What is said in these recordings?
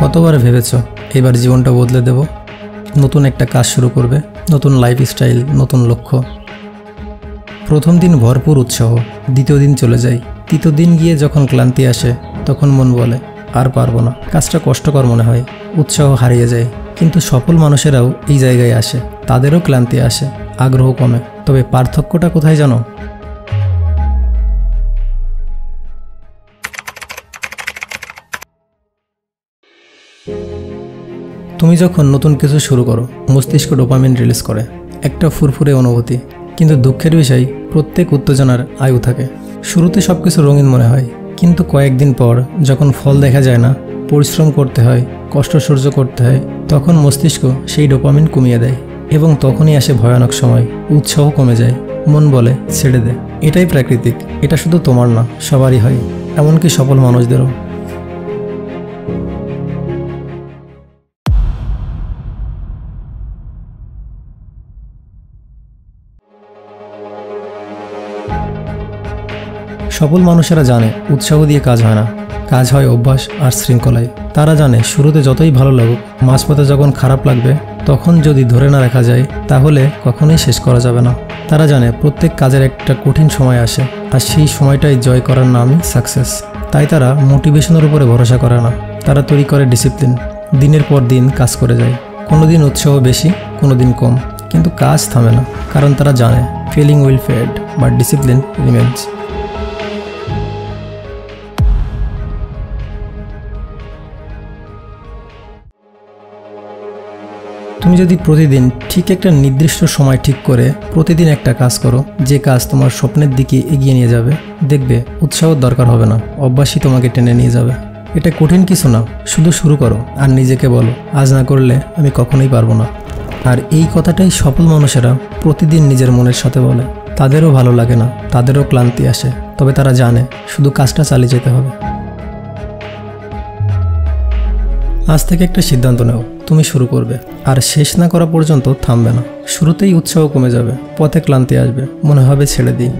কতবার ভেবেছো এবার জীবনটা বদলে দেব, নতুন একটা কাজ শুরু করবে, নতুন লাইফস্টাইল, নতুন লক্ষ্য। প্রথম দিন ভরপুর উৎসাহ, দ্বিতীয় দিন চলে যায়, তৃতীয় দিন গিয়ে যখন ক্লান্তি আসে তখন মন বলে আর পারবো না, কাজটা কষ্টকর মনে হয়, উৎসাহ হারিয়ে যায়। কিন্তু সফল মানুষেরাও এই জায়গায় আসে, তাদেরও ক্লান্তি আসে, আগ্রহ কমে। তবে পার্থক্যটা কোথায় জানো? তুমি যখন নতুন কিছু শুরু করো, মস্তিষ্ক ডোপামিন রিলিজ করে, একটা ফুরফুরে অনুভূতি। কিন্তু দুঃখের বিষয়, প্রত্যেক উত্তেজনার আয়ু থাকে। শুরুতে সবকিছু রঙিন মনে হয়, কিন্তু কয়েকদিন পর যখন ফল দেখা যায় না, পরিশ্রম করতে হয়, কষ্ট সহ্য করতে হয়, তখন মস্তিষ্ক সেই ডোপামিন কমিয়ে দেয়। এবং তখনই আসে ভয়ানক সময়, উৎসাহ কমে যায়, মন বলে ছেড়ে দে। এটাই প্রাকৃতিক, এটা শুধু তোমার না, সবারই হয়, এমনকি সফল মানুষদেরও। সফল মানুষেরা জানে উৎসাহ দিয়ে কাজ হয় না, কাজ হয় অভ্যাস আর শৃঙ্খলায়। তারা জানে শুরুতে যতই ভালো লাগুক, মাঝপথে যখন খারাপ লাগবে, তখন যদি ধরে না রাখা যায় তাহলে কখনোই শেষ করা যাবে না। তারা জানে প্রত্যেক কাজের একটা কঠিন সময় আসে, আর সেই সময়টাই জয় করার নামই সাকসেস। তাই তারা মোটিভেশনের উপরে ভরসা করে না, তারা তৈরি করে ডিসিপ্লিন। দিনের পর দিন কাজ করে যায়, কোনো দিন উৎসাহ বেশি, কোনো দিন কম, কিন্তু কাজ থামে না, কারণ তারা জানে feeling will fade but discipline remains. তুমি যদি প্রতিদিন ঠিক একটা নির্দিষ্ট সময় ঠিক করে প্রতিদিন একটা কাজ করো, যে কাজ তোমার স্বপ্নের দিকে এগিয়ে নিয়ে যাবে, দেখবে উৎসাহর দরকার হবে না, অভ্যাসই তোমাকে টেনে নিয়ে যাবে। এটা কঠিন কিছু না, শুধু শুরু করো আর নিজেকে বলো আজ না করলে আমি কখনোই পারবো না। আর এই কথাটাই সফল মানুষেরা প্রতিদিন নিজের মনের সাথে বলে। তাদেরও ভালো লাগে না, তাদেরও ক্লান্তি আসে, তবে তারা জানে শুধু কাজটা চালিয়ে যেতে হবে। আজ থেকে একটা সিদ্ধান্ত নাও, তুমি শুরু করবে, আর শেষ না করা পর্যন্ত থামবে না। শুরুতেই উৎসাহ কমে যাবে, পথে ক্লান্তি আসবে, মনে হবে ছেড়ে দিই।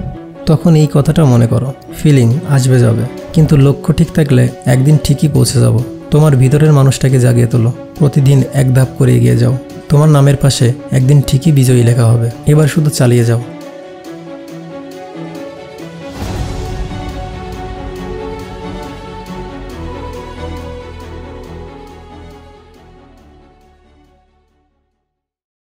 তখন এই কথাটা মনে করো, ফিলিং আসবে যাবে, কিন্তু লক্ষ্য ঠিক থাকলে একদিন ঠিকই পৌঁছে যাব। তোমার ভিতরের মানুষটাকে জাগিয়ে তোলো, প্রতিদিন এক ধাপ করে এগিয়ে যাও। তোমার নামের পাশে একদিন ঠিকই বিজয়ী লেখা হবে। এবার শুধু চালিয়ে যাও।